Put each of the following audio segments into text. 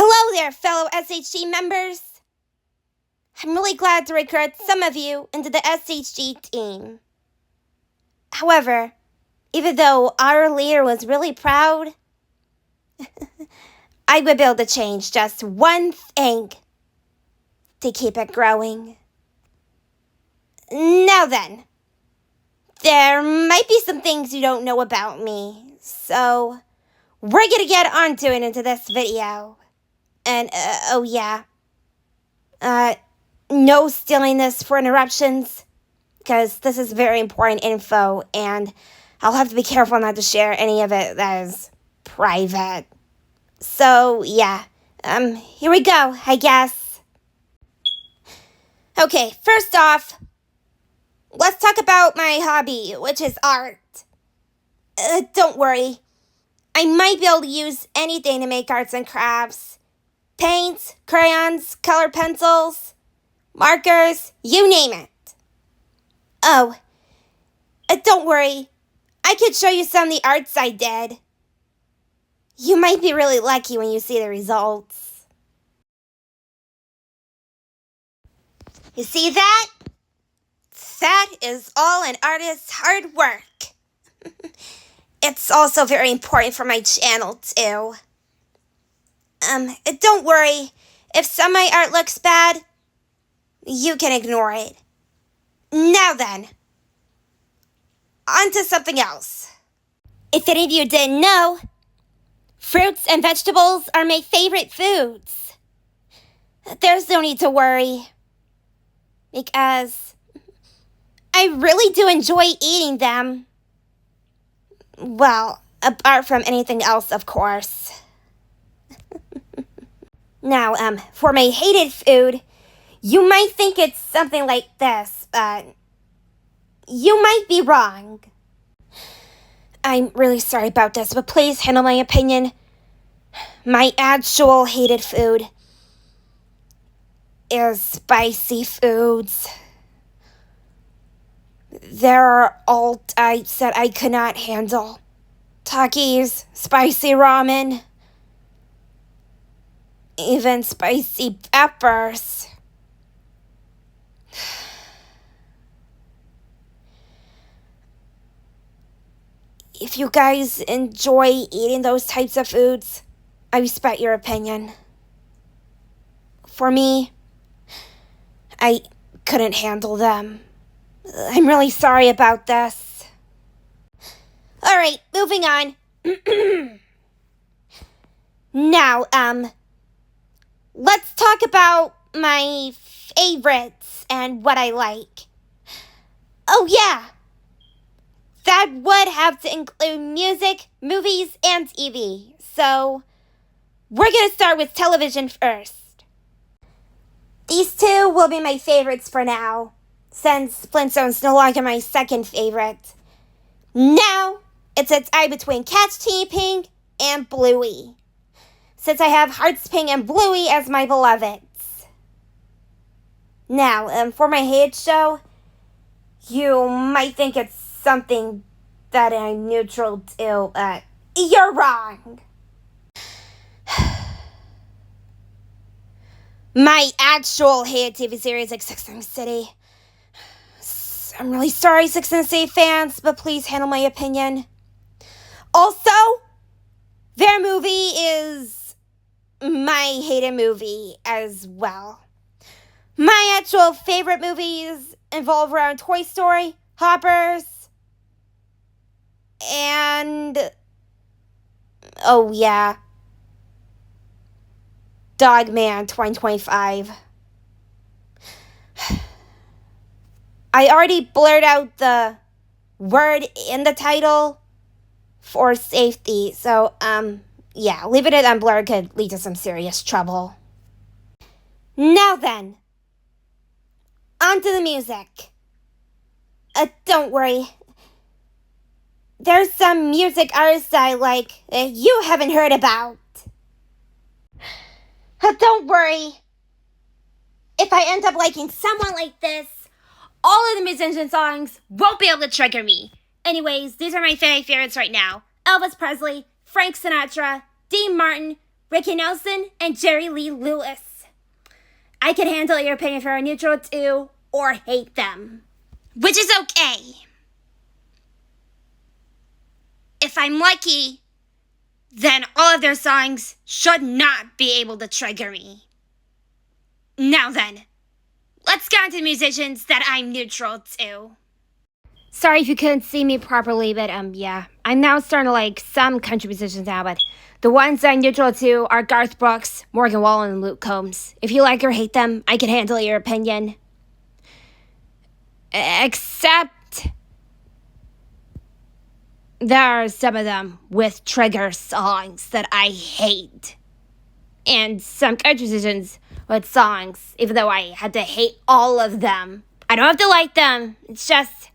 Hello there, fellow SHG members. I'm really glad to recruit some of you into the SHG team. However, even though our leader was really proud, I would be able to change just one thing to keep it growing. Now then, there might be some things you don't know about me, so we're gonna get onto it into this video. And, oh yeah. No stealing this for interruptions, because this is very important info, and I'll have to be careful not to share any of it that is private. So, yeah. Here we go, I guess. Okay, first off, let's talk about my hobby, which is art. Don't worry. I might be able to use anything to make arts and crafts. Paints, crayons, colored pencils, markers, you name it. Oh, don't worry. I could show you some of the arts I did. You might be really lucky when you see the results. You see that? That is all an artist's hard work. It's also very important for my channel, too. Don't worry. If some of my art looks bad, you can ignore it. Now then, on to something else. If any of you didn't know, fruits and vegetables are my favorite foods. There's no need to worry, because I really do enjoy eating them. Well, apart from anything else, of course. Now, for my hated food, you might think it's something like this, but you might be wrong. I'm really sorry about this, but please handle my opinion. My actual hated food is spicy foods. There are all types that I could not handle. Takis, spicy ramen, even spicy peppers. If you guys enjoy eating those types of foods, I respect your opinion. For me, I couldn't handle them. I'm really sorry about this. Alright, moving on. Now, let's talk about my favorites and what I like. Oh yeah, that would have to include music, movies, and TV. So, we're gonna start with television first. These two will be my favorites for now, since Flintstone's no longer my second favorite. Now, it's a tie between Catch Teeny Pink and Bluey, since I have Hearts Pink and Bluey as my beloveds. Now, for my hate show, you might think it's something that I'm neutral to, but you're wrong. My actual hated TV series is Sex and the City. I'm really sorry, Sex and the City fans, but please handle my opinion. Also, their movie is my hated movie as well. My actual favorite movies involve around Toy Story, Hoppers, and oh yeah, Dogman 2025. I already blurred out the word in the title for safety, so yeah, leaving it unblurred could lead to some serious trouble. Now then, on to the music. Don't worry. There's some music artists I like that you haven't heard about. Don't worry. If I end up liking someone like this, all of the musician songs won't be able to trigger me. Anyways, these are my favorites right now. Elvis Presley, Frank Sinatra, Dean Martin, Ricky Nelson, and Jerry Lee Lewis. I can handle your opinion if you're neutral to or hate them. Which is okay. If I'm lucky, then all of their songs should not be able to trigger me. Now then, let's get on to the musicians that I'm neutral to. Sorry if you couldn't see me properly, but yeah. I'm now starting to like some country musicians now, but the ones I'm neutral to are Garth Brooks, Morgan Wallen, and Luke Combs. If you like or hate them, I can handle your opinion. Except there are some of them with trigger songs that I hate. And some country musicians with songs, even though I had to hate all of them. I don't have to like them. It's just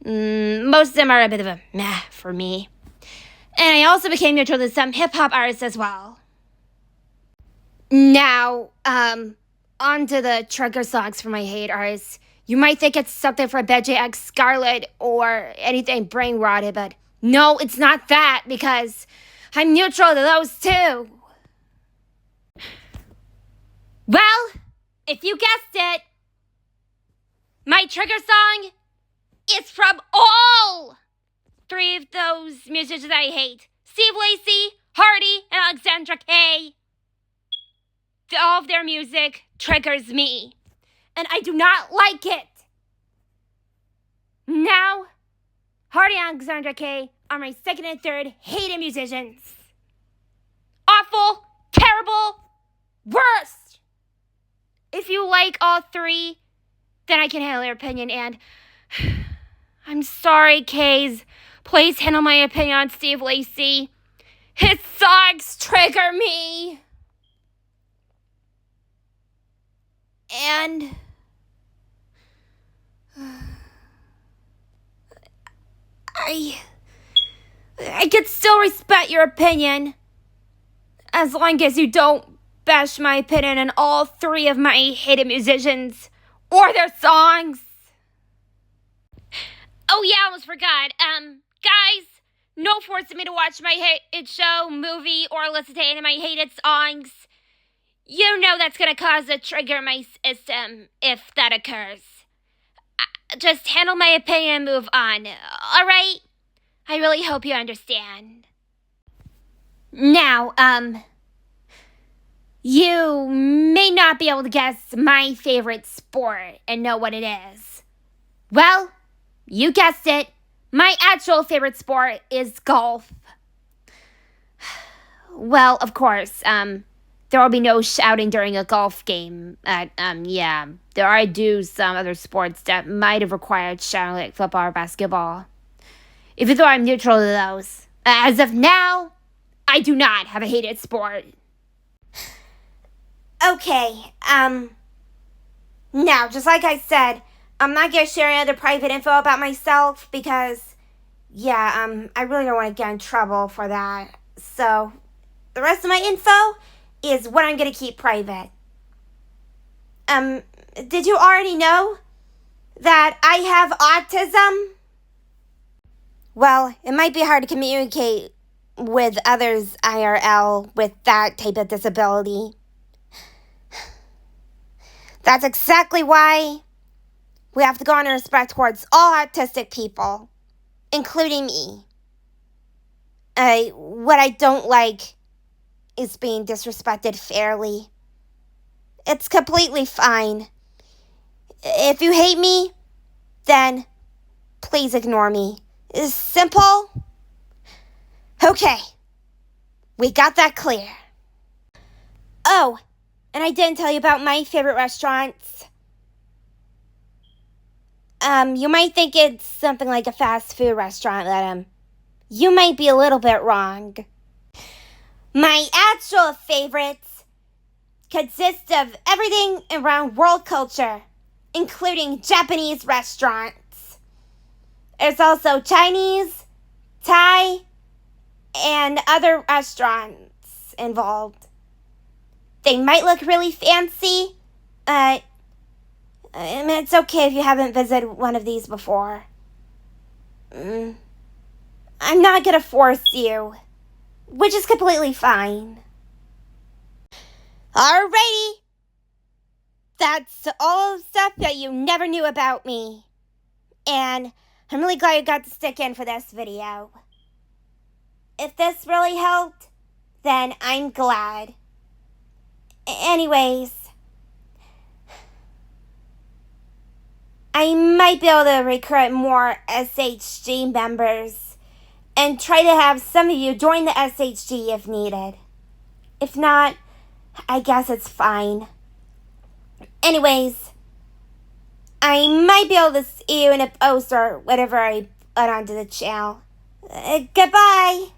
most of them are a bit of a meh for me. And I also became neutral to some hip-hop artists as well. Now, on to the trigger songs for my hate artists. You might think it's something for Betty X Scarlet or anything brain rotted, but no, it's not that because I'm neutral to those too. Well, if you guessed it, my trigger song is from all three of those musicians I hate. Steve Lacy, Hardy, and Alexandra Kay. All of their music triggers me, and I do not like it. Now, Hardy and Alexandra Kay are my second and third hated musicians. Awful, terrible, worst. If you like all three, then I can handle your opinion, and I'm sorry, Kays. Please handle my opinion on Steve Lacy. His songs trigger me. And I could still respect your opinion as long as you don't bash my opinion on all three of my hated musicians or their songs. Oh yeah, I almost forgot. Guys, no forcing me to watch my hated show, movie, or listen to any of my hated songs. You know that's gonna cause a trigger in my system if that occurs. Just handle my opinion and move on, alright? I really hope you understand. Now, you may not be able to guess my favorite sport and know what it is. Well, you guessed it. My actual favorite sport is golf. Well, of course, there will be no shouting during a golf game. Yeah, there are some other sports that might have required shouting, like football or basketball. Even though I'm neutral to those. As of now, I do not have a hated sport. Okay, now, just like I said, I'm not going to share any other private info about myself because, yeah, I really don't want to get in trouble for that. So, the rest of my info is what I'm going to keep private. Did you already know that I have autism? Well, it might be hard to communicate with others IRL with that type of disability. That's exactly why we have to go on respect towards all autistic people, including me. What I don't like is being disrespected fairly. It's completely fine. If you hate me, then please ignore me. It's simple. Okay, we got that clear. Oh, and I didn't tell you about my favorite restaurants. You might think it's something like a fast food restaurant, but, you might be a little bit wrong. My actual favorites consist of everything around world culture, including Japanese restaurants. There's also Chinese, Thai, and other restaurants involved. They might look really fancy, but it's okay if you haven't visited one of these before. I'm not gonna force you, which is completely fine. Alrighty. That's all the stuff that you never knew about me. And I'm really glad you got to stick in for this video. If this really helped, then I'm glad. Anyways, I might be able to recruit more SHG members and try to have some of you join the SHG if needed. If not, I guess it's fine. Anyways, I might be able to see you in a post or whatever I put onto the channel. Goodbye!